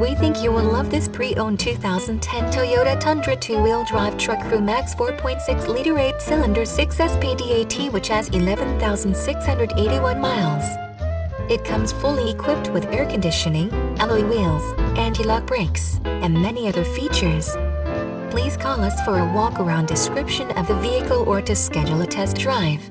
We think you will love this pre-owned 2010 Toyota Tundra two-wheel drive truck CrewMax 4.6L 8-cylinder 6-SPDAT, which has 11,681 miles. It comes fully equipped with air conditioning, alloy wheels, anti-lock brakes, and many other features. Please call us for a walk-around description of the vehicle or to schedule a test drive.